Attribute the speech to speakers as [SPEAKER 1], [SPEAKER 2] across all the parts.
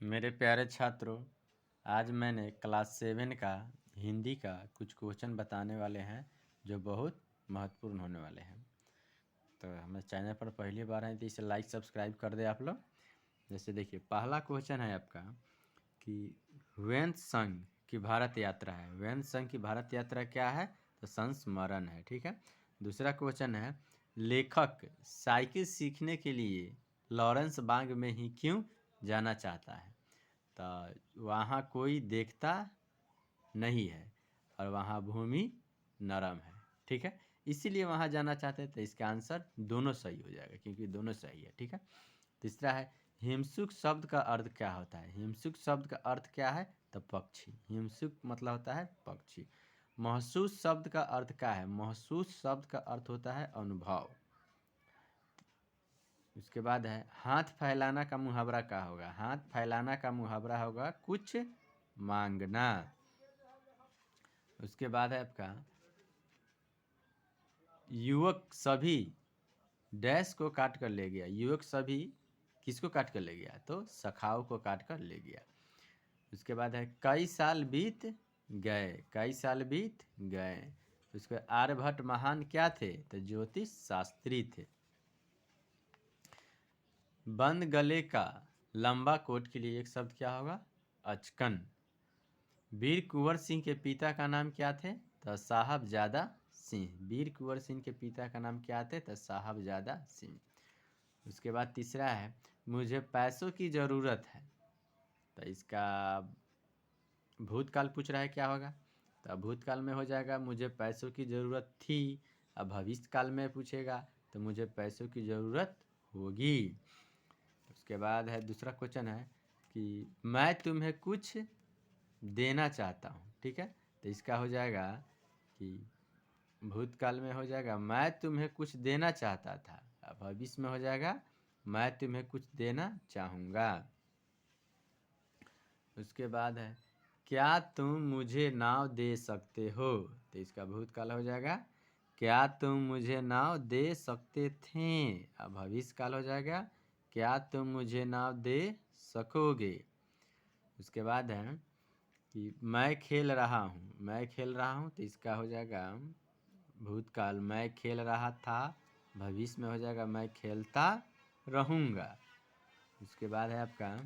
[SPEAKER 1] मेरे प्यारे छात्रों, आज मैंने क्लास 7 का हिंदी का कुछ क्वेश्चन बताने वाले हैं जो बहुत महत्वपूर्ण होने वाले हैं। तो हमारे चैनल पर पहली बार हैं तो इसे लाइक सब्सक्राइब कर दे आप लोग। जैसे देखिए, पहला क्वेश्चन है आपका कि वेंस संघ की भारत यात्रा है। वेंस संघ की भारत यात्रा क्या है? तो संस्मरण है। ठीक है। दूसरा क्वेश्चन है, लेखक साइकिल सीखने के लिए लॉरेंस बाग में ही क्यों जाना चाहता है? तो वहाँ कोई देखता नहीं है और वहाँ भूमि नरम है। ठीक है, इसीलिए वहाँ जाना चाहते हैं। तो इसका आंसर दोनों सही हो जाएगा क्योंकि दोनों सही है। ठीक है। तीसरा है, हिमसुक शब्द का अर्थ क्या होता है? हिमसुक शब्द का अर्थ क्या है? तो पक्षी। हिमसुक मतलब होता है पक्षी। महसूस शब्द का अर्थ क्या है? महसूस शब्द का अर्थ होता है अनुभव। उसके बाद है, हाथ फैलाना का मुहावरा क्या होगा? हाथ फैलाना का मुहावरा होगा कुछ मांगना। उसके बाद है आपका, युवक सभी डैश को काट कर ले गया। युवक सभी किसको काट कर ले गया? तो सखाओ को काट कर ले गया। उसके बाद है, कई साल बीत गए। कई साल बीत गए। उसके आर्यभट्ट महान क्या थे? तो ज्योतिष शास्त्री थे। बंद गले का लंबा कोट के लिए एक शब्द क्या होगा? अचकन। वीर कुंवर सिंह के पिता का नाम क्या थे? तो साहबजादा सिंह। वीर कुंवर सिंह के पिता का नाम क्या थे? तो साहबजादा सिंह। उसके बाद तीसरा है, मुझे पैसों की ज़रूरत है। तो इसका भूतकाल पूछ रहा है, क्या होगा? तो भूतकाल में हो जाएगा मुझे पैसों की ज़रूरत थी। अब भविष्य काल में पूछेगा तो मुझे पैसों की ज़रूरत होगी। उसके बाद है, दूसरा क्वेश्चन है कि मैं तुम्हें कुछ देना चाहता हूँ। ठीक है, तो इसका हो जाएगा कि भूतकाल में हो जाएगा मैं तुम्हें कुछ देना चाहता था। अब भविष्य में हो जाएगा मैं तुम्हें कुछ देना चाहूँगा। उसके बाद है, क्या तुम मुझे नाव दे सकते हो? तो इसका भूतकाल हो जाएगा क्या तुम मुझे नाव दे सकते थे। अब भविष्य काल हो जाएगा क्या तुम मुझे नाव दे सकोगे। उसके बाद है कि मैं खेल रहा हूँ। मैं खेल रहा हूँ, तो इसका हो जाएगा भूतकाल मैं खेल रहा था। भविष्य में हो जाएगा मैं खेलता रहूँगा। उसके बाद है आपका,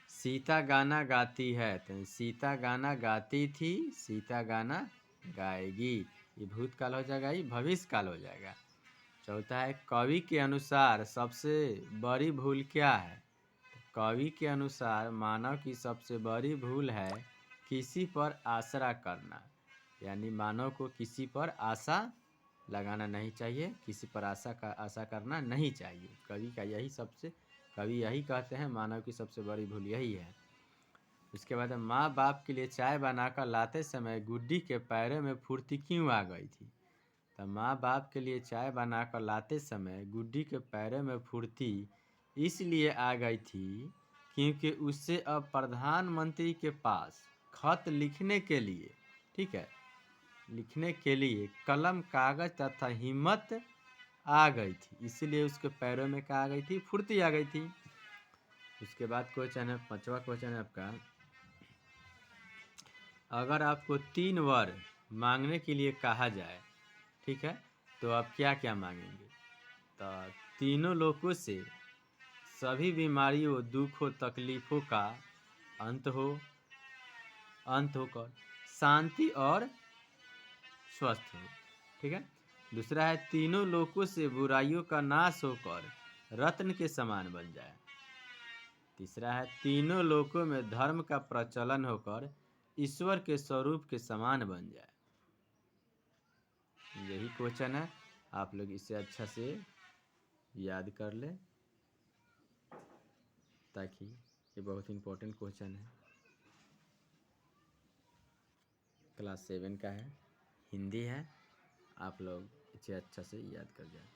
[SPEAKER 1] सीता गाना गाती है। तो सीता गाना गाती थी, सीता गाना गाएगी। ये भूतकाल हो जाएगा, ये भविष्य काल हो जाएगा। चौथा है, कवि के अनुसार सबसे बड़ी भूल क्या है? कवि के अनुसार मानव की सबसे बड़ी भूल है किसी पर आसरा करना। यानी मानव को किसी पर आशा लगाना नहीं चाहिए, किसी पर आशा करना नहीं चाहिए। कवि यही कहते हैं मानव की सबसे बड़ी भूल यही है। उसके बाद माँ बाप के लिए चाय बनाकर लाते समय गुड्डी के पैरों में फुर्ती क्यों आ गई थी? तो माँ बाप के लिए चाय बनाकर लाते समय गुड्डी के पैरों में फुर्ती इसलिए आ गई थी क्योंकि उससे अब प्रधानमंत्री के पास खत लिखने के लिए, ठीक है, लिखने के लिए कलम कागज तथा हिम्मत आ गई थी। इसलिए उसके पैरों में क्या आ गई थी? फुर्ती आ गई थी। उसके बाद क्वेश्चन है, पांचवा क्वेश्चन है आपका, अगर आपको 3 वर मांगने के लिए कहा जाए, ठीक है, तो आप क्या क्या मांगेंगे? तो तीनों लोगों से सभी बीमारियों दुखों तकलीफों का अंत होकर शांति और स्वस्थ हो। ठीक है। दूसरा है, तीनों लोगों से बुराइयों का नाश होकर रत्न के समान बन जाए। तीसरा है, तीनों लोकों में धर्म का प्रचलन होकर ईश्वर के स्वरूप के समान बन जाए। यही क्वेश्चन है, आप लोग इसे अच्छा से याद कर लें ताकि ये बहुत इंपॉर्टेंट क्वेश्चन है, क्लास 7 का है, हिंदी है। आप लोग इसे अच्छा से याद कर जाए।